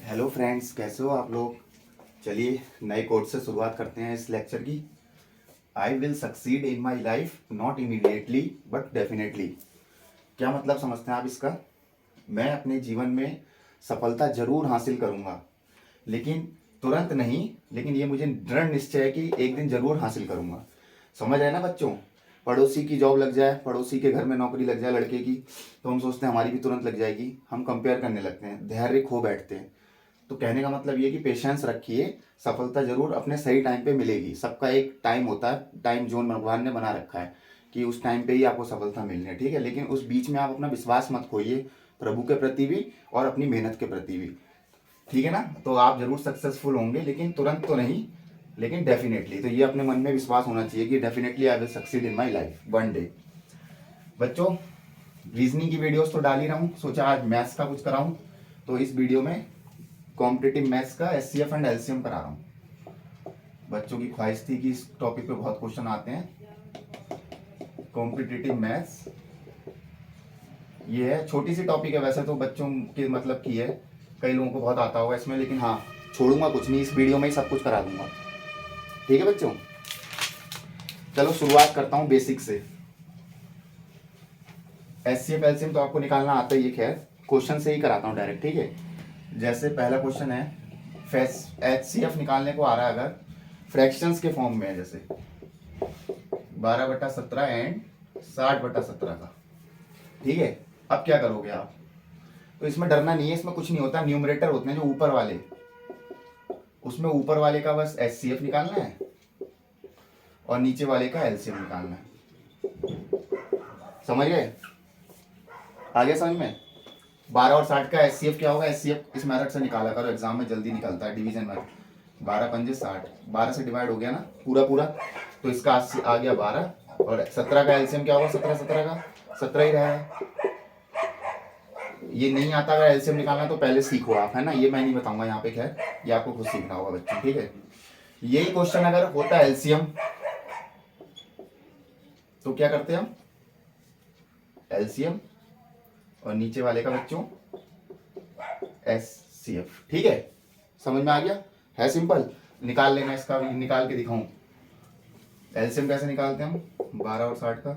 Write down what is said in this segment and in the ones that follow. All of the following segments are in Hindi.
हेलो फ्रेंड्स, कैसे हो आप लोग। चलिए नए कोर्स से शुरुआत करते हैं इस लेक्चर की। I will succeed in my life not immediately but definitely. क्या मतलब समझते हैं आप इसका। मैं अपने जीवन में सफलता जरूर हासिल करूंगा, लेकिन तुरंत नहीं। लेकिन ये मुझे दृढ़ निश्चय है कि एक दिन जरूर हासिल करूंगा। समझ रहे ना बच्चों। पड़ोसी की जॉब लग जाए, पड़ोसी के घर में नौकरी लग जाए लड़के की, तो हम सोचते हैं हमारी भी तुरंत लग जाएगी। हम कंपेयर करने लगते हैं, धैर्य खो बैठते हैं। तो कहने का मतलब ये कि पेशेंस रखिए, सफलता जरूर अपने सही टाइम पे मिलेगी। सबका एक टाइम होता है, टाइम जोन भगवान ने बना रखा है कि उस टाइम पे ही आपको सफलता मिलनी है, ठीक है। लेकिन उस बीच में आप अपना विश्वास मत खोइए, प्रभु के प्रति भी और अपनी मेहनत के प्रति भी, ठीक है ना। तो आप जरूर सक्सेसफुल होंगे, लेकिन तुरंत तो नहीं, लेकिन डेफिनेटली। तो ये अपने मन में विश्वास होना चाहिए कि definitely I will succeed in my life one day. बच्चों, रीजनिंग की वीडियोस तो डाल ही रहा हूँ, सोचा आज मैथ्स का कुछ कराऊं। तो इस वीडियो में कॉम्पिटिटिव मैथ्स का एचसीएफ एंड एलसीएम करा रहा हूँ। बच्चों की ख्वाहिश थी कि इस टॉपिक पे बहुत क्वेश्चन आते हैं। कॉम्पिटिटिव मैथ्स ये है, छोटी सी टॉपिक है वैसे तो, बच्चों के मतलब की है। कई लोगों को बहुत आता होगा इसमें, लेकिन हाँ, छोड़ूंगा कुछ नहीं, इस वीडियो में ही सब कुछ करा दूंगा, ठीक है बच्चों। चलो शुरुआत करता हूँ बेसिक से। एचसीएफ एलसीएम तो आपको निकालना आता ही है, खैर क्वेश्चन से ही कराता हूँ डायरेक्ट, ठीक है। जैसे पहला क्वेश्चन है, एचसीएफ निकालने को आ रहा है अगर फ्रैक्शंस के फॉर्म में है, जैसे 12/17 एंड 60/17 का, ठीक है। अब क्या करोगे आप, तो इसमें डरना नहीं है, इसमें कुछ नहीं होता। न्यूमरेटर होते हैं जो ऊपर वाले, उसमें ऊपर वाले का बस एचसीएफ निकालना है और नीचे वाले का एलसीएम निकालना है। समझ गए, आगे समझ में। 12 और 60 का एचसीएफ क्या होगा, एचसीएफ इस मेथड से निकाला करो, एग्जाम में जल्दी निकलता है, डिवीजन मेथड। 12×5 = 60, 12 से डिवाइड हो गया ना पूरा पूरा, तो इसका आ गया 12। और 17 का एलसीएम क्या होगा, 17 का 17 ही रहेगा। ये नहीं आता अगर एलसीएम निकालना तो पहले सीखो आप, है ना। ये मैं नहीं बताऊंगा यहाँ पे, खैर ये आपको खुद सीखना होगा बच्चों, ठीक है। यही क्वेश्चन अगर होता है एलसीएम, तो क्या करते हैं हम, एलसीएम और नीचे वाले का बच्चों एचसीएफ, ठीक है। समझ में आ गया, है सिंपल। निकाल लेना, इसका भी निकाल के दिखाऊं। एलसीएम कैसे निकालते हैं हम, 12 और 60 का,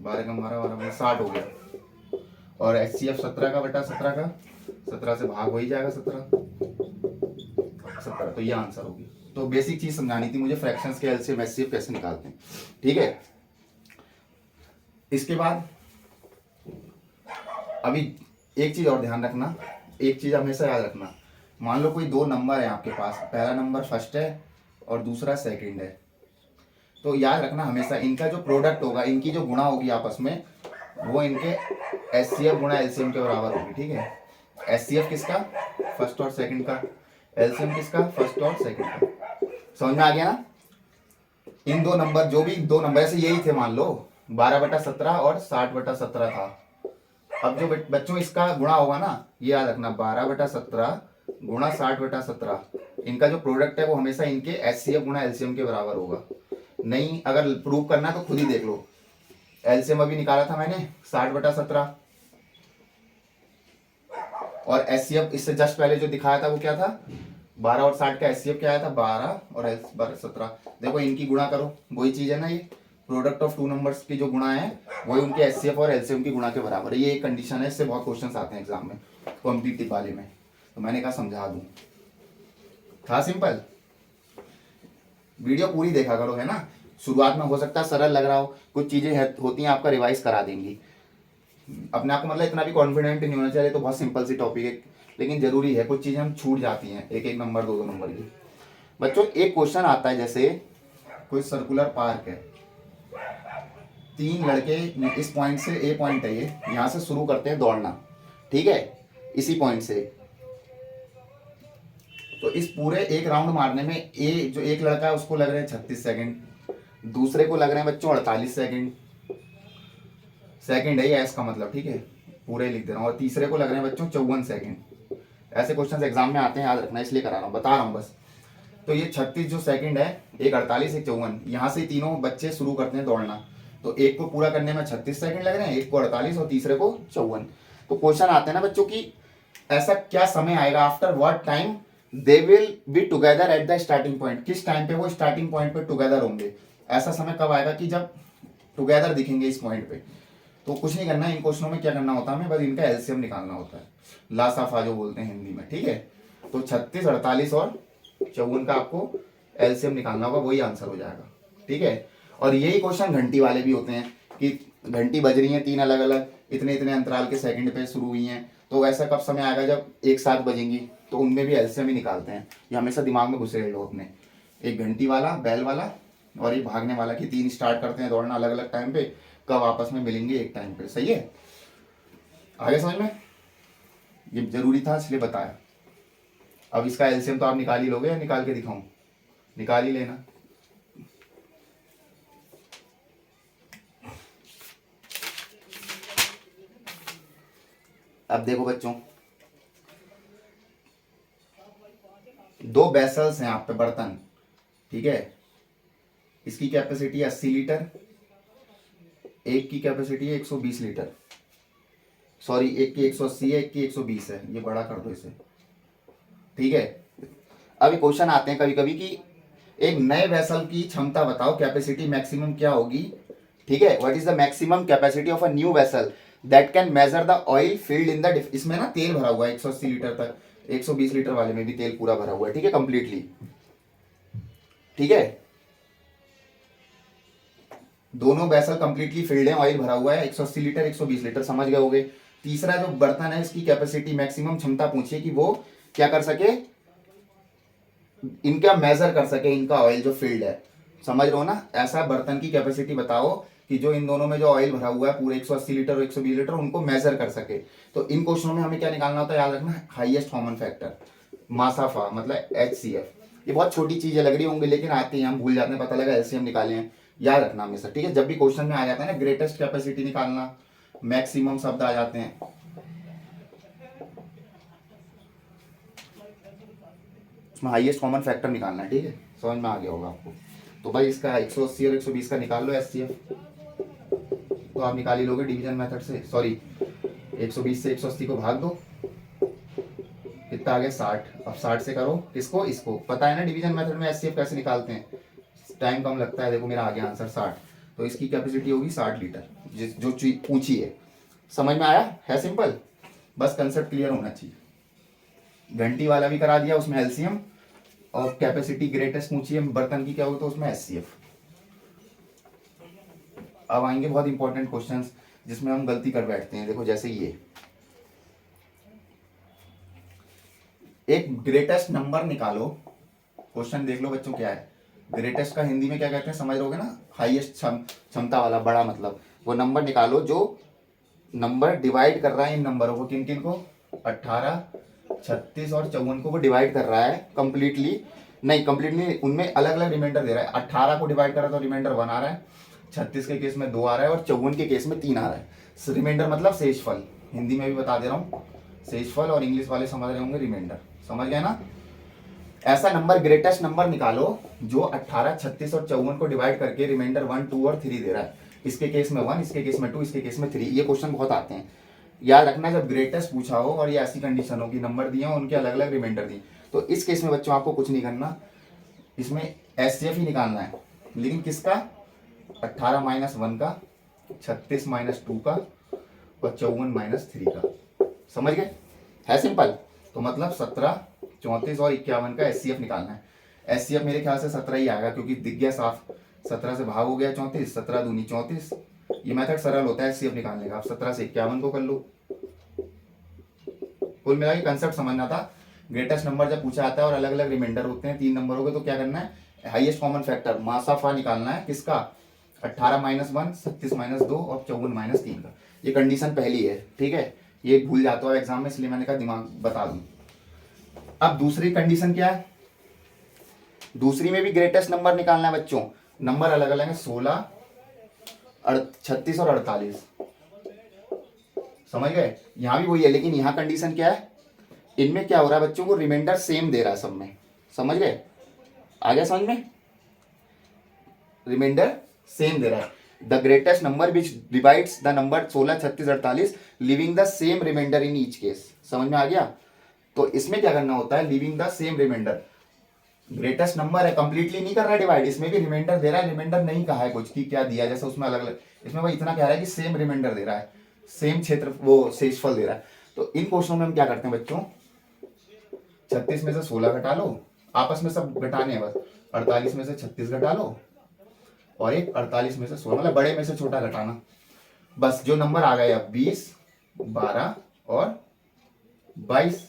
12 का 12, 12 60 हो गया। और एचसीएफ 17/17 का, 17 से भाग हो ही जाएगा, 17, तो ये आंसर होगी। तो बेसिक चीज समझानी थी मुझे, फ्रैक्शंस के एलसीएम एचसीएफ कैसे निकालते हैं, ठीक है। इसके बाद अभी एक चीज और ध्यान रखना, एक चीज हमेशा याद रखना। मान लो कोई दो नंबर है आपके पास, पहला नंबर फर्स्ट है और दूसरा सेकंड है, तो याद रखना हमेशा इनका जो प्रोडक्ट होगा, इनकी जो गुणा होगी आपस में, वो इनके एचसीएफ गुणा एलसीएम के बराबर होगी, ठीक है। एचसीएफ किसका, फर्स्ट और सेकंड का, एलसीएम किसका, फर्स्ट और सेकंड का। समझ में आ गया ना। इन दो नंबर, जो भी दो नंबर ऐसे यही थे, मान लो 12/17 और 60/17 था। अब जो बच्चों इसका गुणा होगा ना, ये याद रखना, 12/17 गुणा 60/17, इनका जो प्रोडक्ट है वो हमेशा इनके एचसीएफ गुणा एलसीएम के बराबर होगा। नहीं, अगर प्रूव करना है तो खुद ही देख लो। एलसीएम अभी निकाला था मैंने 60/17, और एचसीएफ इससे जस्ट पहले जो दिखाया था वो क्या था, 12 और 60 का एचसीएफ क्या आया था, 12 और 17। देखो इनकी गुणा करो, वही चीज है ना, ये प्रोडक्ट ऑफ टू नंबर्स की जो गुणा है वही उनके एचसीएफ और एलसीएम की गुणा के बराबर है। ये एक कंडीशन है, इससे बहुत क्वेश्चंस आते हैं एग्जाम में कॉम्पिटिटिव वाले में, तो मैंने कहा समझा दूं। था सिंपल। वीडियो पूरी देखा करो, है ना। शुरुआत में हो सकता है सरल लग रहा हो, कुछ चीजें होती हैं आपका रिवाइज करा देंगी। अपने आप को मतलब इतना भी कॉन्फिडेंट नहीं होना चाहिए, तो बहुत सिंपल सी टॉपिक है, लेकिन जरूरी है, कुछ चीजें हम छूट जाती हैं, एक एक नंबर दो दो नंबर की। बच्चों एक क्वेश्चन आता है, जैसे कोई सर्कुलर पार्क है, तीन लड़के इस पॉइंट से, ए पॉइंट है ये, यहां से शुरू करते हैं दौड़ना, ठीक है, इसी पॉइंट से। तो इस पूरे एक राउंड मारने में ए जो एक लड़का है उसको लग रहे हैं 36 सेकंड, दूसरे को लग रहे हैं बच्चों 48 सेकंड, सेकंड है ये एस का मतलब, ठीक है, पूरे लिख दे रहा हूँ। और तीसरे को लग रहे हैं बच्चों 54 सेकंड। ऐसे क्वेश्चन एग्जाम में आते हैं, याद रखना, इसलिए करा रहा हूँ, बता रहा हूँ बस। तो ये 36 जो सेकंड है, एक 48 एक 54, यहाँ से तीनों बच्चे शुरू करते हैं दौड़ना। तो एक को पूरा करने में 36 सेकंड लग रहे हैं, एक को 48 और तीसरे को 54। तो क्वेश्चन आते हैं ना बच्चों की ऐसा क्या समय आएगा, after what time they will be together at the starting point, किस टाइम पे वो स्टार्टिंग पॉइंट पे टुगेदर होंगे। ऐसा समय कब आएगा कि जब टुगेदर दिखेंगे इस पॉइंट पे। तो कुछ नहीं करना है, इन क्वेश्चनों में क्या करना होता है हमें, बस इनका एलसीएम निकालना होता है, लासाफा जो बोलते हैं हिंदी में, ठीक है। तो 36, 48 और 54 का आपको एलसीएम निकालना होगा, वही आंसर हो जाएगा, ठीक है। और यही क्वेश्चन घंटी वाले भी होते हैं कि घंटी बज रही है 3 अलग अलग इतने इतने अंतराल के सेकंड पे शुरू हुई हैं, तो ऐसा कब समय आएगा जब एक साथ बजेंगी, तो उनमें भी एलसीएम ही निकालते हैं। ये हमेशा दिमाग में घुसे रहे लो अपने, एक घंटी वाला, बैल वाला और एक भागने वाला, कि 3 स्टार्ट करते हैं दौड़ना अलग अलग टाइम पे, कब आपस में मिलेंगे एक टाइम पे, सही है। आगे समझ में, ये जरूरी था इसलिए बताया। अब इसका एलसीएम तो आप निकाल ही लोगे या निकाल के दिखाऊं, निकाल ही लेना। अब देखो बच्चों, 2 वेसल्स हैं आप पे, बर्तन, ठीक है। इसकी कैपेसिटी 80 लीटर, एक की कैपेसिटी है 120 लीटर, सॉरी एक की 180 है, एक की 120 है, ये बड़ा कर दो इसे, ठीक है। अभी क्वेश्चन आते हैं कभी कभी कि एक नए वेसल की क्षमता बताओ, कैपेसिटी मैक्सिमम क्या होगी, ठीक है। What is the maximum capacity of a new vessel that can measure the oil field in the, इसमें ना तेल भरा हुआ है 180 लीटर तक, 120 लीटर वाले में भी तेल पूरा भरा हुआ है, ठीक है, कंप्लीटली, ठीक है। दोनों वेसल कंप्लीटली फिल्ड है, ऑयल भरा हुआ है, 180 लीटर 120 लीटर, समझ गए होगे। तीसरा जो बर्तन है इसकी कैपेसिटी मैक्सिमम क्षमता पूछिए कि वो क्या कर सके, इनका मेजर कर सके, इनका ऑयल जो फील्ड है, समझ रहे हो ना। ऐसा बर्तन की कैपेसिटी बताओ कि जो इन दोनों में जो ऑयल भरा हुआ है पूरे 180 लीटर और 120 लीटर उनको मेजर कर सके। तो इन क्वेश्चनों में हमें क्या निकालना होता है, याद रखना, हाईएस्ट कॉमन फैक्टर, मासाफा मतलब HCF। ये बहुत छोटी चीजें लग रही होंगी लेकिन आती हैं, हम भूल जाते हैं, पता लगा एलसीएम निकाले हैं, याद रखना हमेशा, ठीक है। जब भी क्वेश्चन में आ जाता है ना ग्रेटेस्ट कैपेसिटी निकालना, मैक्सिमम शब्द आ जाते हैं, उसमें हाईएस्ट कॉमन फैक्टर निकालना है, ठीक है, समझ में आ गया होगा आपको। तो भाई इसका 180 और 120 का निकाल लो HCF, तो आप निकाल ही लोगे डिवीजन मेथड से, सॉरी 120 से 180 को भाग दो, कितना आ गया 60। अब 60 से करो किसको, इसको, पता है ना डिवीजन मेथड में HCF कैसे निकालते हैं, टाइम कम लगता है, देखो मेरा आ गया आंसर 60। तो इसकी कैपेसिटी होगी 60 लीटर, जिस जो चीज पूछी है, समझ में आया है, सिंपल, बस कंसेप्ट क्लियर होना चाहिए। घंटी वाला भी करा दिया, उसमें एलसीएम, और कैपेसिटी ग्रेटेस्ट पूछी है बर्तन की क्या हो, तो उसमें HCF। अब आएंगे बहुत इंपॉर्टेंट क्वेश्चंस जिसमें हम गलती कर बैठते हैं, देखो जैसे ये एक ग्रेटेस्ट नंबर निकालो, क्वेश्चन देख लो बच्चों क्या है। ग्रेटेस्ट का हिंदी में क्या कहते हैं, समझ रहोगे ना, हाईएस्ट क्षमता वाला, बड़ा मतलब, वो नंबर निकालो जो नंबर डिवाइड कर रहा है इन नंबरों को, किन किन को, 18, 36 और 54 को वो डिवाइड कर रहा है कंप्लीटली, नहीं कंप्लीटली, उनमें अलग अलग रिमाइंडर दे रहा है। 18 को डिवाइड कर रहा है तो रिमाइंडर 1 आ रहा है, 36 के केस में 2 आ रहा है और 54 के केस में 3 आ रहा है। रिमाइंडर मतलब शेषफल, हिंदी में भी बता दे रहा हूँ, शेषफल, और इंग्लिश वाले समझ रहे होंगे रिमाइंडर, समझ गए ना। ऐसा नंबर ग्रेटेस्ट नंबर निकालो जो 18, 36 और 54 को डिवाइड करके रिमाइंडर 1, 2 और 3 दे रहा है। इसके केस में 1, इसके केस में 2, इसके केस में 3। ये क्वेश्चन बहुत आते हैं, याद रखना, जब ग्रेटेस्ट पूछा हो और ये ऐसी कंडीशन हो कि नंबर दिए हो उनके अलग अलग रिमाइंडर दिए, तो इस केस में बच्चों आपको कुछ नहीं करना, इसमें HCF ही निकालना है, लेकिन किसका, 18 माइनस 1 का, 36 माइनस 2 का और 54 माइनस 3 का, समझ गए, है सिंपल। तो मतलब 17, 34 और 51 का HCF निकालना है। HCF मेरे ख्याल से 17 ही आएगा, क्योंकि दिख गया साफ, 17 से भाग हो गया 34, 17 दूनी 34, ये मेथड सरल होता है HCF निकालने का। आप 17 से 51 को कर लो। कुल मिला के कंसेप्ट समझना था, ग्रेटेस्ट नंबर जब पूछा आता है और अलग अलग रिमाइंडर होते हैं 3 नंबरों के, तो क्या करना है, हाईएस्ट कॉमन फैक्टर मासाफा निकालना है, किसका, 18 माइनस 1, 36 माइनस 2 और 54 माइनस 3 का। ये कंडीशन पहली है, ठीक है, ये भूल जाता हो एग्जाम में, इसलिए मैंने कहा दिमाग बता दूं। अब दूसरी कंडीशन क्या है, दूसरी में भी ग्रेटेस्ट नंबर निकालना है बच्चों, नंबर अलग अलग है, 16, 36 और 48, समझ गए। यहां भी वही है, लेकिन यहां कंडीशन क्या है, इनमें क्या हो रहा है बच्चों को, रिमाइंडर सेम दे रहा है सब में, समझ गए, आ गया समझ में, रिमाइंडर सेम दे रहा है। The greatest number which divides the number 16, 36, 48 leaving the same remainder in each case, समझ में आ गया। तो इसमें क्या करना होता है, leaving the same remainder, greatest number है, कंप्लीटली नहीं कर रहा है डिवाइड, इसमें भी रिमाइंडर दे रहा है, रिमाइंडर नहीं कहा है कुछ कि क्या दिया, जैसे उसमें अलग अलग, इसमें वो इतना कह रहा है कि सेम रिमाइंडर दे रहा है, सेम क्षेत्र वो शेषफल दे रहा है। तो इन क्वेश्चनों में हम क्या करते हैं बच्चों, 36 में से 16 घटा लो, आपस में सब घटाने हैं बस, 48 में से 36 घटा लो और एक 48 में से 16, मतलब बड़े में से छोटा घटाना, बस जो नंबर आ गया 20, 12 और 22,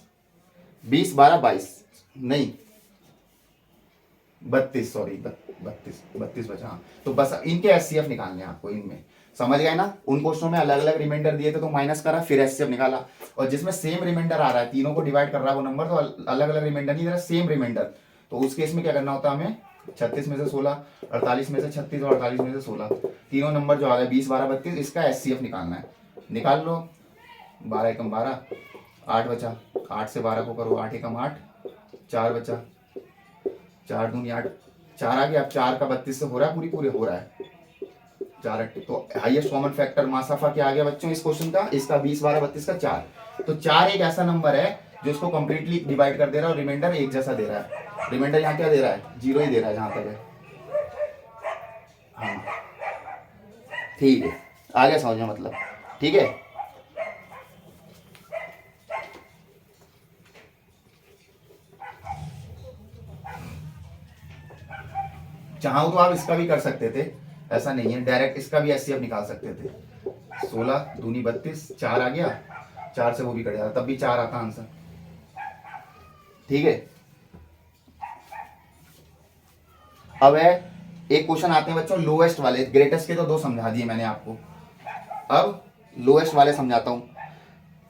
20, 12, 22 नहीं 32, सॉरी 32 बचा। हाँ, तो बस इनके एचसीएफ निकालने हैं आपको, इनमें समझ गए ना। उन क्वेश्चनों में अलग अलग रिमाइंडर दिए थे तो माइनस करा, फिर एचसीएफ निकाला, और जिसमें सेम रिमाइंडर आ रहा है, तीनों को डिवाइड कर रहा है वो नंबर, तो अलग अलग रिमाइंडर नहीं दे रहा, सेम रिमाइंडर, तो उस केस में क्या करना होता है हमें, 36 में से 16, 48 में से 36 और 48 में से 16, तीनों नंबर जो आ गए 20, 12, 32, इसका एचसीएफ निकालना है। निकाल लो, 12 एकम 12, 8 बचा, 8 से 12 को करो, 8 एकम 8, 4 बचा, 4 दूनी 8, 4 आ गया। अब 4 का 32 से हो रहा है, पूरी पूरे हो रहा है, 4 8, तो हाईएस्ट कॉमन फैक्टर मासाफा क्या आ गया बच्चों इस क्वेश्चन का, इसका 20, 12, 32 का 4। तो 4 एक ऐसा नंबर है जो इसको कंप्लीटली डिवाइड कर दे रहा है और रिमाइंडर एक जैसा दे रहा है। रिमाइंडर यहाँ क्या दे रहा है, 0 ही दे रहा है जहां तक है। हाँ ठीक है, आ गया समझ में मतलब, ठीक है। चाहो तो आप इसका भी कर सकते थे, ऐसा नहीं है, डायरेक्ट इसका भी एचसीएफ निकाल सकते थे। 16 दूनी 32, 4 आ गया, 4 से वो भी कट जाता, तब भी 4 आता आंसर, ठीक है। अब है एक क्वेश्चन आते हैं बच्चों लोएस्ट वाले, ग्रेटेस्ट के तो 2 समझा दिए मैंने आपको, अब लोएस्ट वाले समझाता हूं।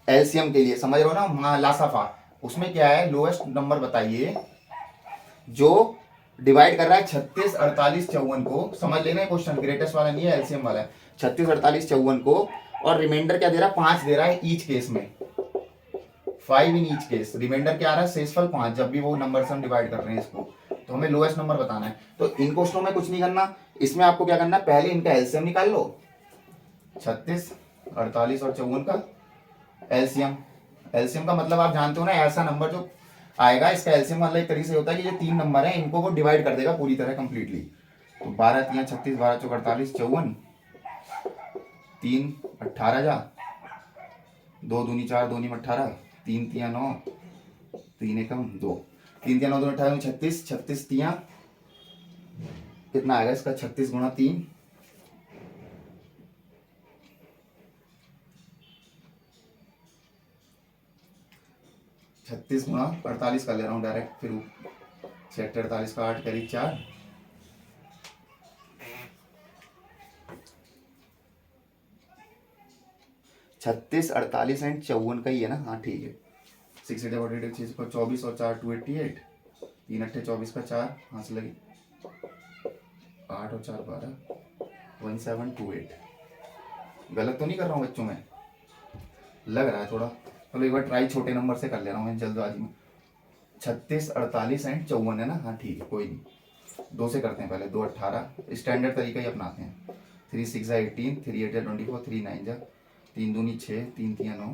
एलसीएम के लिए समझ रहे हो ना, लासाफा, उसमें क्या है, लोएस्ट नंबर बताइए जो डिवाइड कर रहा है 36, 48, 54 को, समझ लेना क्वेश्चन, ग्रेटेस्ट वाला नहीं है, एलसीएम वाला है, 36, 48, 54 को, और रिमाइंडर क्या दे रहा है, 5 दे रहा है ईच केस में, 5 इन ईच केस, रिमाइंडर क्या आ रहा है, शेषफल 5, जब भी वो नंबर से हम डिवाइड कर रहे हैं इसको, तो हमें लोएस्ट नंबर बताना है। तो इन क्वेश्चनों में कुछ नहीं करना, इसमें आपको क्या करना है, पहले इनका एलसीएम निकाल लो, 36, 48 और 54 का एलसीएम। एलसीएम का मतलब आप जानते हो ना, ऐसा नंबर जो आएगा, इसका एलसीएम मतलब एक तरीके से होता है कि ये 3 नंबर है, इनको वो डिवाइड कर देगा पूरी तरह कंप्लीटली। तो 12 3 36, 12 चौक 48, 54, 3 18 जा, 2 दूनी 4, 2 नीम 18, 3 3 9, 3 एकम 2, 3 3 9 2 18 36, 36 3 कितना आएगा इसका, 36 गुणा 3, 36 गुणा 48 कर ले रहा हूँ डायरेक्ट, फिर 6 48 का 8 करीब 4, 36, 48 एंड 54 का ही है ना, हाँ ठीक है। 6 8 48 6 24 और 4 288, 3 8 24 का 4 हाँ से लगी, 8 और 4 12, 1728। गलत तो नहीं कर रहा हूँ बच्चों में, लग रहा है थोड़ा, चलो एक बार ट्राई छोटे नंबर से कर ले रहा हूँ मैं जल्दबाजी में। 36 48 एंड 54 है ना, हाँ ठीक है, कोई नहीं, 2 से करते हैं पहले, 2 18, स्टैंडर्ड तरीका ही अपनाते हैं। 3 6 18, 3 8 24, 3 9 जा, 3 दूनी 6, 3 3 9,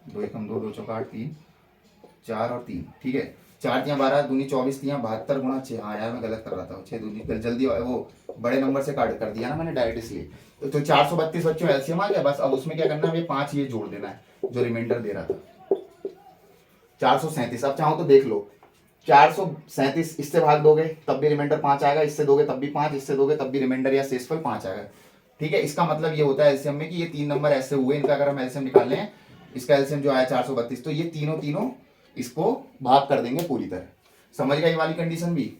2 एकम 2, 2 चौक 8, 3 4 और 3, ठीक है। 4 3 12 दूनी 24, 3 72 गुणा 6, हाँ यार मैं गलत कर रहा था, 6 दूनी जल्दी वो बड़े नंबर से काट कर दिया ना मैंने डायरेक्ट, इसलिए तो 432 बच्चों एलसीएम आ गया। बस अब उसमें क्या करना है, ये 5 ये जोड़ देना है जो रिमाइंडर दे रहा था, 437। अब चाहो तो देख लो, 437 इससे भाग दोगे तब भी रिमाइंडर 5 आएगा, इससे दोगे तब भी 5, इससे दोगे तब भी रिमाइंडर या शेषफल 5 आएगा, ठीक है। इसका मतलब ये होता है एलसीएम में कि ये 3 नंबर ऐसे हुए, इनका अगर हम एलसीएम निकाल लें, इसका एलसीएम जो आया 432, तो ये तीनों इसको भाग कर देंगे पूरी तरह। समझ गए ये वाली कंडीशन भी,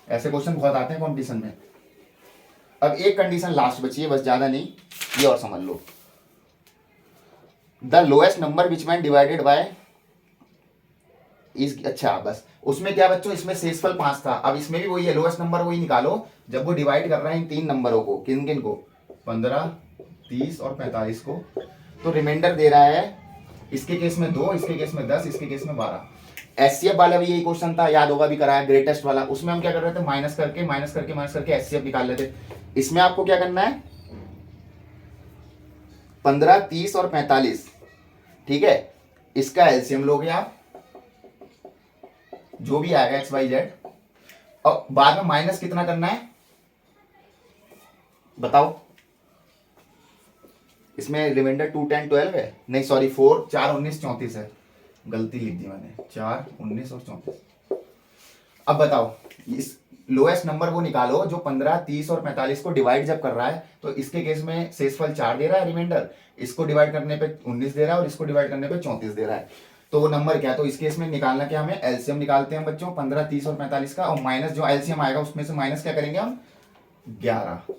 ऐसे क्वेश्चन बहुत आते हैं कॉम्पिटिशन में। अब एक कंडीशन लास्ट बची है, बस ज्यादा नहीं, ये और समझ लो, the lowest number which man divided by is, अच्छा बस उसमें क्या बच्चों, इसमें शेषफल 5 था, अब इसमें भी वही है, लोएस्ट नंबर वही निकालो जब वो डिवाइड कर रहा है इन 3 नंबरों को, किन किन को, 15 30 और 45 को, तो रिमाइंडर दे रहा है इसके केस में 2, इसके केस में 10, इसके केस में 12। एचसीएफ वाला भी यही क्वेश्चन था, याद होगा भी कराया ग्रेटेस्ट वाला, उसमें हम क्या कर रहे थे, माइनस करके एचसीएफ निकाल लेते। इसमें आपको क्या करना है, 15 30 और 45, ठीक है, इसका एलसीएम लोगे आप, जो भी आएगा एक्स वाई जेड, और बाद में माइनस कितना करना है बताओ। इसमें रिमाइंडर 2 10 12 है, नहीं सॉरी 4 4 19 34 है, गलती लिख दी मैंने, 4 19 और 34। अब बताओ इस लोएस्ट नंबर वो निकालो जो 15 30 और 45 को डिवाइड जब कर रहा है, तो इसके केस में शेषफल 4 दे रहा है रिमाइंडर, इसको डिवाइड करने पे 19 दे रहा है और इसको डिवाइड करने पे 34 दे रहा है। तो वो नंबर क्या है, तो इस केस में निकालना क्या, हमें एलसीएम निकालते हैं बच्चों 15 30 और 45 का, और माइनस जो एलसीएम आएगा उसमें से माइनस क्या करेंगे हम 11।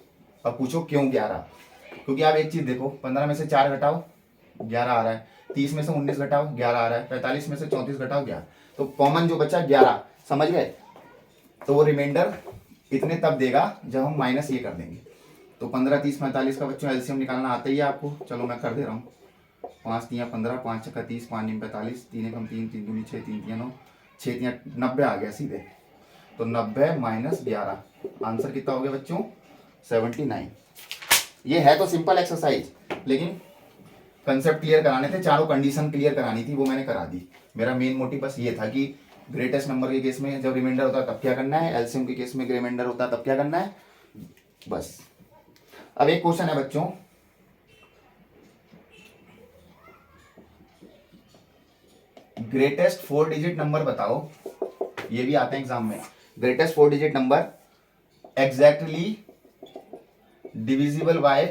अब पूछो क्यों 11, क्योंकि आप एक चीज देखो, 15 में से 4 घटाओ 11 आ रहा है, 30 में से 19 घटाओ 11 आ रहा है, 45 में से 34 घटाओ 11, तो कॉमन जो बचा 11, समझ गए। तो वो रिमाइंडर इतने तब देगा जब हम माइनस ये कर देंगे। तो 15 30 45 का बच्चों एलसीएम निकालना आता ही है आपको, चलो मैं कर दे रहा हूँ। 5 3 15, 5 6 30, 5 9 45, 3 1 3, 3 2 6, 3 3 9, 6 3 90 आ गया सीधे। तो 90 माइनस 11, आंसर कितना हो गया बच्चों 79। ये है तो सिंपल एक्सरसाइज, लेकिन कंसेप्ट क्लियर कराने थे, चारों कंडीशन क्लियर करानी थी, वो मैंने करा दी। मेरा मेन मोटिव बस ये था कि ग्रेटेस्ट नंबर के केस में जब रिमाइंडर होता है तब क्या करना है, एलसीएम के केस में रिमाइंडर होता है तब क्या करना है, बस। अब एक क्वेश्चन है बच्चों, ग्रेटेस्ट 4 डिजिट नंबर बताओ, ये भी आता है एग्जाम में। Greatest 4 digit number exactly divisible by,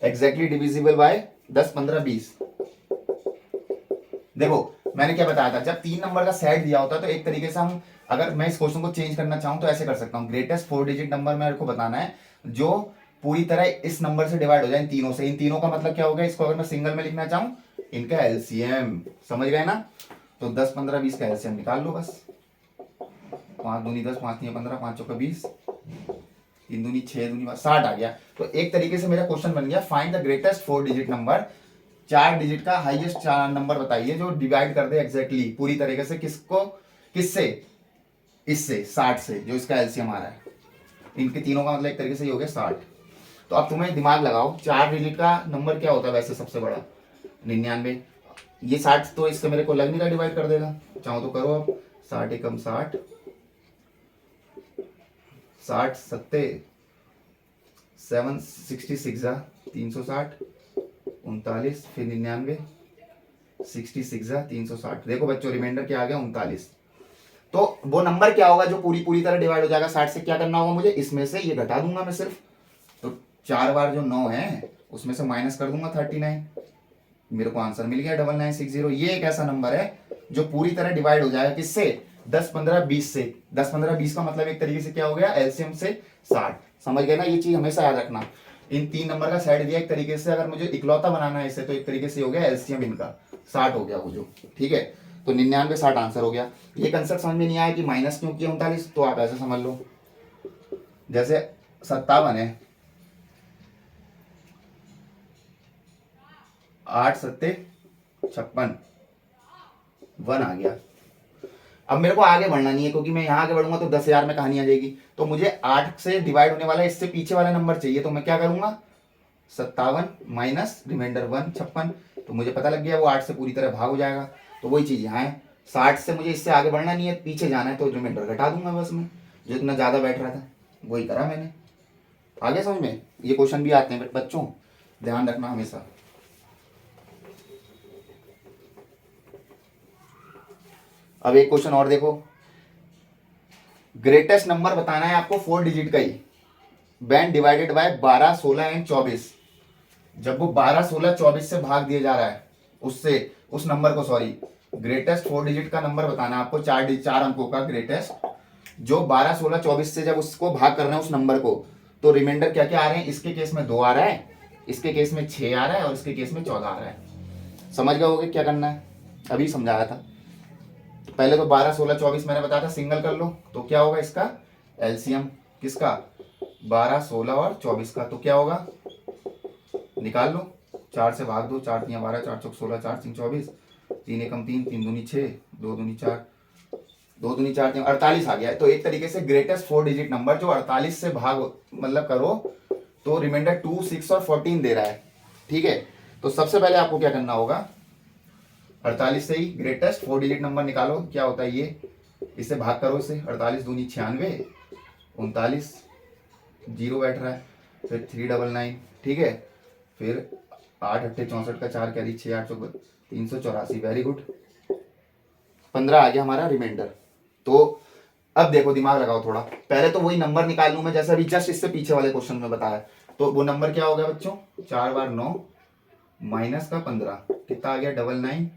exactly divisible by 10 15 20। देखो मैंने क्या बताया था, जब 3 नंबर का सेट दिया होता है तो एक तरीके से हम, अगर मैं इस क्वेश्चन को चेंज करना चाहूं तो ऐसे कर सकता हूं, ग्रेटेस्ट 4 डिजिट नंबर मेरे को बताना है जो पूरी तरह इस नंबर से डिवाइड हो जाए, इन तीनों से। इन तीनों का मतलब क्या हो गया, इसको अगर मैं सिंगल में लिखना चाहूं, इनका एलसीएम, समझ गए ना। तो 10 15 20 का एलसीएम निकाल लो बस। 5 दूनी 10, 5 3 15, 5 चौका 20, 3 दूनी 6 दूनी 60 आ गया। तो एक तरीके से मेरा क्वेश्चन बन गया, find the greatest 4 digit number, 4 digit का हाईएस्ट नंबर बताइए जो डिवाइड कर दे एग्जैक्टली पूरी तरीके से, किसको, किससे, इससे 60 से, जो इसका एलसीएम आ रहा है। इनके तीनों का मतलब एक तरीके से ये हो गया 60। तो अब तुम्हें दिमाग लगाओ, 4 डिजिट का नंबर क्या होता है वैसे सबसे बड़ा, 99। ये 60 तो इससे मेरे को लग नहीं रहा डिवाइड कर देगा, चाहो तो करो अब। 60 एकम 60, 60 सत्ते 7 66 360, 39 फिर 99, 66 360। देखो बच्चों रिमाइंडर क्या आ गया 39। तो वो नंबर क्या होगा जो पूरी तरह डिवाइड हो जाएगा 60 से, क्या करना होगा मुझे, इसमें से ये घटा दूंगा मैं सिर्फ, तो 4 बार जो 9 है उसमें से माइनस कर दूंगा 39, मेरे को आंसर मिल गया 9960। ये एक ऐसा नंबर है जो पूरी तरह डिवाइड हो जाएगा किससे, 10 15 20 से। 10 15 20 का मतलब एक तरीके से क्या हो गया, एलसीएम से 60, समझ गए ना। ये चीज हमेशा याद रखना, इन 3 नंबर का सेट दिया एक तरीके से, अगर मुझे इकलौता बनाना है इसे तो एक तरीके से हो गया एलसीएम इनका 60 हो गया वो जो, ठीक है। तो 99 60 आंसर हो गया। ये कंसेप्ट समझ में नहीं आया कि माइनस क्यों किया 39, तो आप ऐसे समझ लो, जैसे 57 है, 8 सत्ते 56, 1 आ गया। अब मेरे को आगे बढ़ना नहीं है, क्योंकि मैं यहाँ आगे बढ़ूंगा तो 10,000 में कहानी आ जाएगी। तो मुझे 8 से डिवाइड होने वाला इससे पीछे वाला नंबर चाहिए, तो मैं क्या करूंगा, 57 माइनस रिमाइंडर 1 56, तो मुझे पता लग गया वो 8 से पूरी तरह भाग हो जाएगा। तो वही चीज यहाँ है, 60 से मुझे इससे आगे बढ़ना नहीं है, पीछे जाना है, तो रिमाइंडर घटा दूंगा बस मैं, जो इतना ज्यादा बैठ रहा था वही करा मैंने। आगे समझ में, ये क्वेश्चन भी आते हैं बच्चों, ध्यान रखना हमेशा। अब एक क्वेश्चन और देखो, ग्रेटेस्ट नंबर बताना है आपको 4 डिजिट का ही, व्हेन डिवाइडेड बाय 12 16 एंड 24। जब वो 12 16 24 से भाग दिया जा रहा है, उससे उस नंबर को, सॉरी, ग्रेटेस्ट 4 डिजिट का नंबर बताना है आपको, 4 अंकों का ग्रेटेस्ट, जो 12 16 24 से जब उसको भाग कर रहे हैं उस नंबर को, तो रिमाइंडर क्या क्या आ रहे हैं, इसके केस में 2 आ रहा है, इसके केस में 6 आ रहा है, और इसके केस में 14 आ रहा है। समझ गए होगे क्या करना है, अभी समझाया था। पहले तो 12 16 24 मैंने बताया था सिंगल कर लो, तो क्या होगा इसका एलसीएम, किसका, 12 16 और 24 का, तो क्या होगा, निकाल लो, 4 से भाग दो, 4 3 12, 4 चौक 16, 4 3 24, 3 एकम 3, 3 दूनी 6, 2 दूनी 4, 2 दूनी 4 3 48 आ गया। तो एक तरीके से ग्रेटेस्ट 4 डिजिट नंबर जो 48 से भाग मतलब करो, तो रिमाइंडर 2 6 और 14 दे रहा है, ठीक है। तो सबसे पहले आपको क्या करना होगा, 48 से ही ग्रेटेस्ट 4 डिजिट नंबर निकालो। क्या होता है ये, इससे भाग करो इसे, 48 दूनी 96, 39 जीरो बैठ रहा है, फिर 399, ठीक है, फिर 8 अट्ठे 64 का 4 कैरी 6 8 384, वेरी गुड, 15 आ गया हमारा रिमाइंडर। तो अब देखो दिमाग लगाओ थोड़ा, पहले तो वही नंबर निकाल लूं मैं जैसे अभी जस्ट इससे पीछे वाले क्वेश्चन में बताया। तो वो नंबर क्या हो गया बच्चों, 4 बार 9 माइनस का 15 कितना आ गया 99।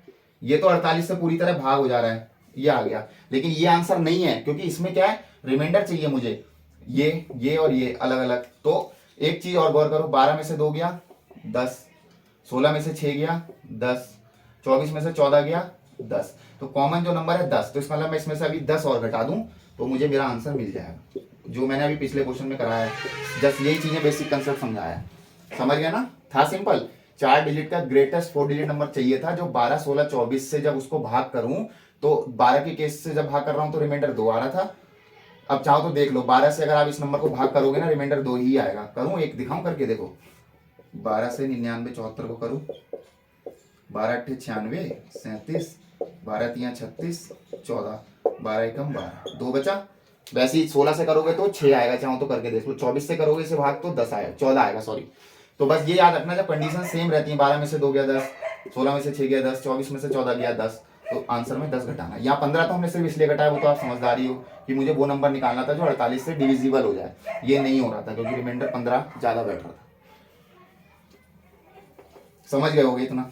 ये तो 48 से पूरी तरह भाग हो जा रहा है, ये आ गया, लेकिन ये आंसर नहीं है क्योंकि इसमें क्या है, रिमाइंडर चाहिए मुझे, ये और ये अलग अलग। तो एक चीज और गौर करो, 12 में से 2 गया 10, 16 में से 6 गया 10, 24 में से 14 गया 10, तो कॉमन जो नंबर है 10, तो इसका मतलब मैं इसमें से अभी 10 और घटा दूं तो मुझे मेरा आंसर मिल जाएगा, जो मैंने अभी पिछले क्वेश्चन में कराया है। जस्ट यही चीजें बेसिक कंसेप्ट समझाया, समझ गया ना, था सिंपल। 4 डिजिट का ग्रेटेस्ट 4 डिजिट नंबर चाहिए था, जो 12 16 24 से जब उसको भाग करूं तो 12 के केस से जब भाग कर रहा हूं तो रिमाइंडर 2 आ रहा था। अब चाहो तो देख लो, 12 से अगर आप इस नंबर को भाग करोगे ना, रिमाइंडर 2 ही आएगा। करूं एक दिखाऊं करके, देखो 12 से 99 74 को करूं, 12 अट्ठे 96 37, 12 तिया 36 14, 12 एकम 12, 2 बचा। वैसे ही 16 से करोगे तो 6 आएगा, चाहो तो करके देख लो, 24 से करोगे इसे भाग तो 10 आएगा, 14 आएगा सॉरी। तो बस ये याद रखना, जब कंडीशन सेम रहती है, 12 में से 2 गया 10, 16 में से 6 गया 10, 24 में से 14 गया 10, तो आंसर में 10 घटाना। यहाँ 15 तो हमने सिर्फ इसलिए घटाया, वो तो आप समझदारी हो कि मुझे वो नंबर निकालना था जो 48 से डिविजिबल हो जाए, ये नहीं हो रहा था क्योंकि रिमाइंडर 15 ज्यादा बैठ रहा था। समझ गए होगे इतना।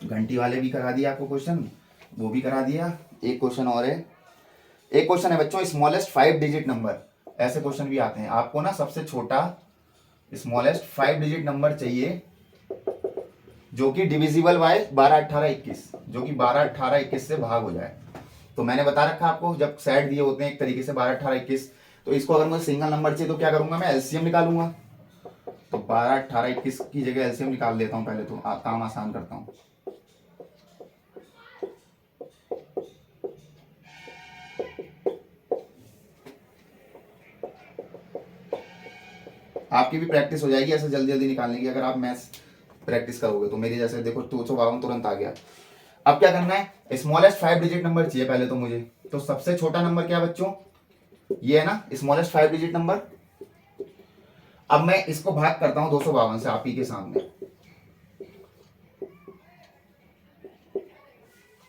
घंटी वाले भी करा दिया आपको क्वेश्चन, वो भी करा दिया। एक क्वेश्चन और है, एक क्वेश्चन है बच्चों, स्मॉलेस्ट 5 डिजिट नंबर, ऐसे क्वेश्चन भी आते हैं। आपको ना सबसे छोटा स्मॉलेस्ट 5 डिजिट नंबर चाहिए जो कि डिविजिबल बाय 12 18 21, जो कि 12 18 21 से भाग हो जाए। तो मैंने बता रखा आपको, जब सेट दिए होते हैं एक तरीके से 12 18 21, तो इसको अगर मुझे सिंगल नंबर चाहिए तो क्या करूंगा, मैं एलसीएम निकालूंगा। तो 12 18 21 की जगह एलसीएम निकाल लेता हूं पहले, तो काम आसान करता हूं। आपकी भी प्रैक्टिस हो जाएगी ऐसे जल्दी जल्दी निकालने की, अगर आप मैथ्स प्रैक्टिस करोगे तो। मेरी जैसे देखो 252 तुरंत आ गया। अब क्या करना है, स्मॉलेस्ट 5 डिजिट नंबर चाहिए पहले तो मुझे। तो सबसे छोटा नंबर क्या बच्चों, ये है ना स्मॉलेस्ट 5 डिजिट नंबर। अब मैं इसको भाग करता हूं 252 से, आप ही के सामने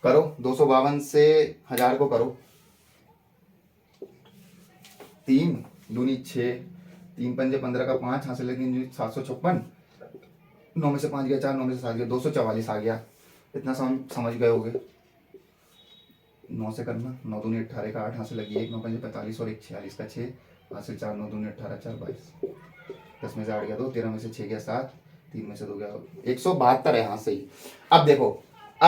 करो, 252 से 1000 को करो, 3 दूनी 6, 3 पंजे 15 का 5 हासिल, लेकिन 756, 9 में से 5 गया 4, 9 में से 7 गया 244 आ गया। इतना समझ गए होगे। 9 से करना, 9 दूनी 18 का 8 हासिल लगी 1, 9 पंजे 45 और 1 46 का 6 हासिल 4, 9 दूनी 18 4 22, 10 में से 8 गया 2, 13 में से 6 गया 7, 3 में से 2 गया 172 है यहाँ से ही। अब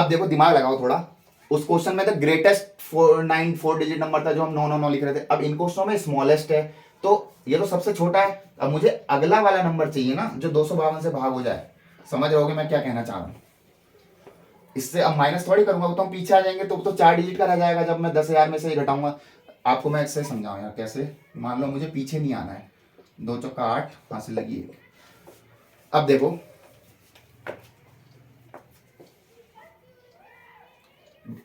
देखो दिमाग लगाओ थोड़ा। उस क्वेश्चन में तो ग्रेटेस्ट 4 डिजिट नंबर था जो हम 999 लिख रहे थे, अब इन क्वेश्चनों में स्मॉलेस्ट है, तो ये तो सबसे छोटा है। अब मुझे अगला वाला नंबर चाहिए ना जो 252 से भाग हो जाए। समझ रहे होगे मैं क्या कहना चाह रहा हूँ। इससे अब माइनस थोड़ी करूंगा, वो तो हम पीछे आ जाएंगे, तो 4 डिजिट का रह जाएगा जब मैं 10,000 में से ही घटाऊंगा। आपको मैं इससे समझाऊं यार कैसे। मान लो मुझे पीछे नहीं आना है, 2 चौका 8 हासिल लगी 1। अब देखो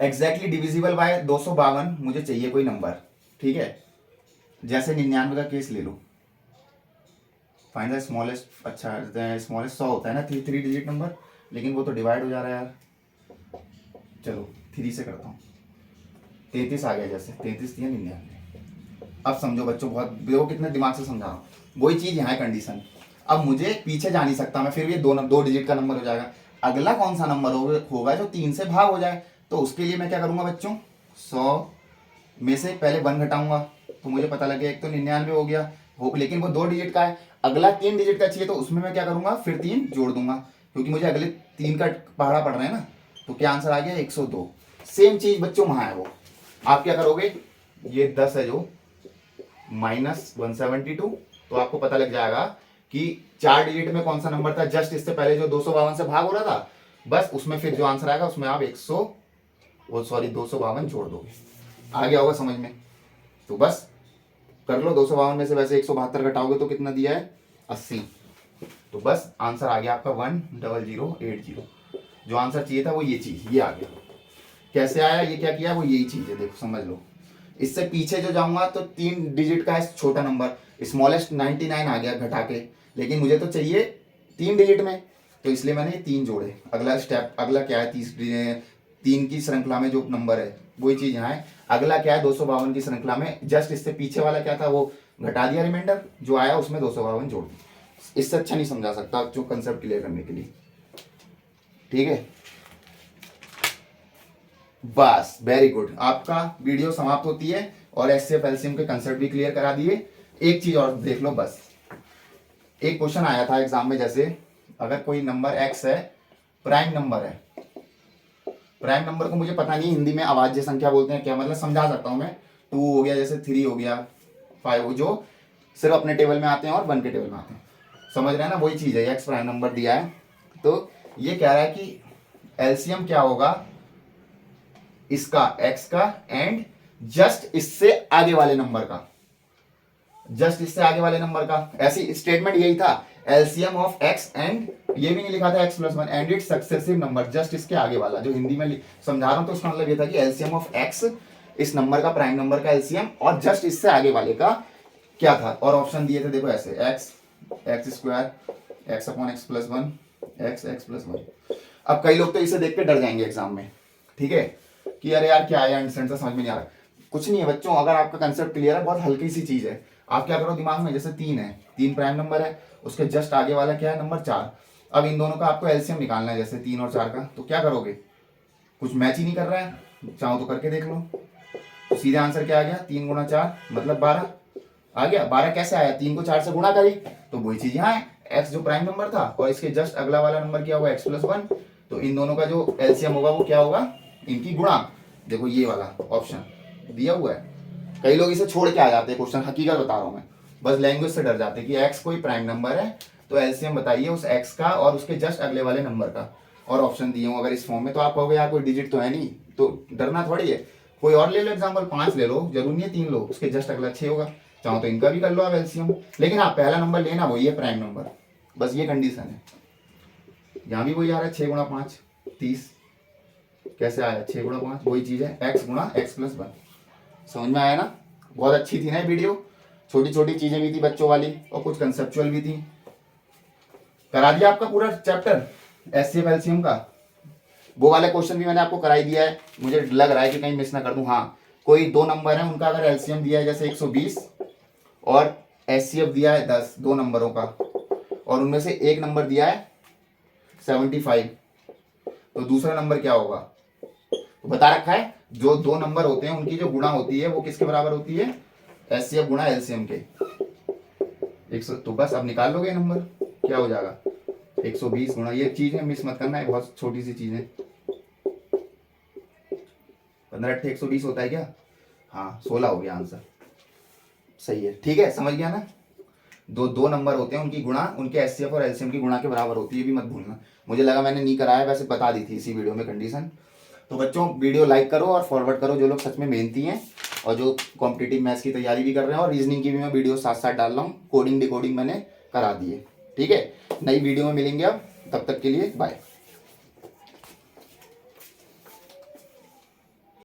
एग्जैक्टली डिविजिबल बाय 252 मुझे चाहिए कोई नंबर, ठीक है। जैसे 99 का केस ले लो, फाइंड द स्मॉलेस्ट। अच्छा स्मॉलेस्ट 100 होता है ना, 3 डिजिट नंबर, लेकिन वो तो डिवाइड हो जा रहा है यार। चलो 3 से करता हूँ, 33 आ गया, जैसे 33 दिया 99। अब समझो बच्चों, बहुत देखो कितने दिमाग से समझा रहा हूँ। वही चीज यहाँ है कंडीशन। अब मुझे पीछे जा नहीं सकता मैं, फिर भी 2 डिजिट का नंबर हो जाएगा। अगला कौन सा नंबर होगा जो 3 से भाग हो जाए, तो उसके लिए मैं क्या करूंगा बच्चों, 100 में से पहले 1 घटाऊंगा, तो मुझे पता लगे एक तो 99 हो गया लेकिन वो 2 डिजिट का है। अगला 3 डिजिट का चाहिए, तो उसमें मैं क्या करूंगा, फिर 3 जोड़ दूंगा, क्योंकि मुझे अगले 3 का पहाड़ा पड़ रहा है ना। तो क्या आंसर आ गया 102। सेम चीज बच्चों वहां है, वो आप क्या करोगे, ये 10 है जो माइनस 172, तो आपको पता लग जाएगा कि 4 डिजिट में कौन सा नंबर था जस्ट इससे पहले जो 252 से भाग हो रहा था। बस उसमें फिर जो आंसर आएगा उसमें आप 252 जोड़ दोगे। आ गया होगा समझ में। तो बस कर लो, 252 में से वैसे 172 घटाओगे तो कितना दिया है 80। तो बस आंसर आ गया आपका 10080। जो आंसर चाहिए था वो ये चीज, ये आ गया। कैसे आया, ये क्या किया, वो यही चीज है, देखो समझ लो। इससे पीछे जो जाऊंगा तो 3 डिजिट का है छोटा नंबर, स्मॉलेस्ट 99 आ गया घटा के, लेकिन मुझे तो चाहिए 3 डिजिट में, तो इसलिए मैंने 3 जोड़े। अगला स्टेप, अगला क्या है, 3 की श्रृंखला में जो नंबर है वही चीज यहाँ है। अगला क्या है, 252 की श्रृंखला में जस्ट इससे पीछे वाला क्या था वो घटा दिया, रिमाइंडर जो आया उसमें 252 जोड़ दी। इससे अच्छा नहीं समझा सकता जो कंसेप्ट क्लियर करने के लिए। ठीक है, बस वेरी गुड, आपका वीडियो समाप्त होती है और एचसीएफ एलसीएम के कंसेप्ट भी क्लियर करा दिए। एक चीज और देख लो बस, एक क्वेश्चन आया था एग्जाम में, जैसे अगर कोई नंबर एक्स है, प्राइम नंबर है, प्राइम नंबर को मुझे पता नहीं हिंदी में अभाज्य संख्या बोलते हैं क्या, मतलब समझा सकता हूं मैं। 2 हो गया, जैसे 3 हो गया, 5 जो सिर्फ अपने टेबल में आते हैं और 1 के टेबल में आते हैं, समझ रहे हैं ना, वही चीज है। एक्स प्राइम नंबर दिया है, तो ये कह रहा है कि एलसीएम क्या होगा इसका, एक्स का एंड जस्ट इससे आगे वाले नंबर का, जस्ट इससे आगे वाले नंबर का। ऐसी स्टेटमेंट यही था, एलसीएम ऑफ एक्स एंड, ये भी नहीं लिखा था x plus 1 and it's successive number, just इसके आगे वाला। जो हिंदी में समझा रहा हूं तो उसका मतलब ये था कि एलसीएम ऑफ एक्स, इस नंबर का, प्राइम नंबर का एलसीएम, और जस्ट इससे आगे वाले का क्या था। और ऑप्शन दिए थे देखो ऐसे, x, x square, x upon x plus 1, x, x plus 1। अब कई लोग तो इसे देख के डर जाएंगे एग्जाम में, ठीक है, कि अरे यार क्या है, सेंटर समझ में नहीं आ रहा। कुछ नहीं है बच्चों, अगर आपका कंसेप्ट क्लियर है, बहुत हल्की सी चीज है। आप क्या करो दिमाग में, जैसे 3 है, 3 प्राइम नंबर है, उसके जस्ट आगे वाला क्या है, नंबर 4। अब इन दोनों का आपको एलसीएम निकालना है, जैसे 3 और 4 का, तो क्या करोगे, कुछ मैच ही नहीं कर रहा है, चाहो तो करके देख लो। तो सीधे आंसर क्या आ गया, 3 गुणा 4 मतलब 12 आ गया। 12 कैसे आया, 3 को 4 से गुणा करी, तो वही चीज यहाँ है, एक्स जो प्राइम नंबर था और इसके जस्ट अगला वाला नंबर क्या होगा, एक्स प्लस 1। तो इन दोनों का जो एलसीएम होगा वो क्या होगा, इनकी गुणा। देखो ये वाला ऑप्शन दिया हुआ है। कई लोग इसे छोड़ के आ जाते हैं क्वेश्चन, हकीकत बता रहा हूं मैं, बस लैंग्वेज से डर जाते हैं कि एक्स कोई प्राइम नंबर है तो एलसीएम बताइए उस एक्स का और उसके जस्ट अगले वाले नंबर का, और ऑप्शन दिए हूं अगर इस फॉर्म में, तो आप कहोगे यार कोई डिजिट तो है नहीं, तो डरना थोड़ी है। कोई और ले लो एग्जाम्पल, 5 ले लो, जरूरी नहीं है 3 लो, उसके जस्ट अगला 6 होगा, चाहो तो इनका भी कर लो आप एलसीएम। लेकिन हाँ, पहला नंबर लेना वही है प्राइम नंबर, बस ये कंडीशन है। यहाँ भी वही आ रहा है, 6 गुणा 5 30, कैसे आया 6 गुणा 5, वही चीज है, एक्स गुणा एक्स प्लस 1। समझ में आया ना, बहुत अच्छी थी ना वीडियो, छोटी छोटी चीजें भी थी बच्चों वाली और कुछ कंसेप्चुअल भी थी। करा दिया आपका पूरा चैप्टर एचसीएफ एलसीएम का, वो वाले क्वेश्चन भी मैंने आपको कराई दिया है। मुझे लग रहा है कि कहीं मिस ना कर दूं। हाँ, कोई 2 नंबर है उनका अगर एलसीएम दिया है जैसे 120 और एचसीएफ दिया है 10, 2 नंबरों का, और उनमें से एक नंबर दिया है 75, तो दूसरा नंबर क्या होगा, तो बता रखा है जो 2 नंबर होते हैं उनकी जो गुणा होती है वो किसके बराबर होती है, एचसीएफ गुणा एलसीएम के। 100, तो बस अब निकाल लोगे नंबर, क्या हो जाएगा 120 गुणा, ये चीज है मिस मत करना है, बहुत छोटी सी चीज है। 15 × 120 होता है क्या, हाँ 16 हो गया आंसर, सही है, ठीक है, समझ गया ना। दो नंबर होते हैं उनकी गुणा उनके एचसीएफ और एलसीएम की गुणा के बराबर होती है, ये भी मत भूलना। मुझे लगा मैंने नहीं कराया, वैसे बता दी थी इसी वीडियो में कंडीशन। तो बच्चों वीडियो लाइक करो और फॉरवर्ड करो जो लोग सच में मेहनती हैं और जो कॉम्पिटिटिव मैथ्स की तैयारी भी कर रहे हैं, और रीजनिंग की भी मैं वीडियो साथ साथ डाल रहा हूँ, कोडिंग डिकोडिंग मैंने करा दी है। ठीक है, नई वीडियो में मिलेंगे अब, तब तक के लिए बाय।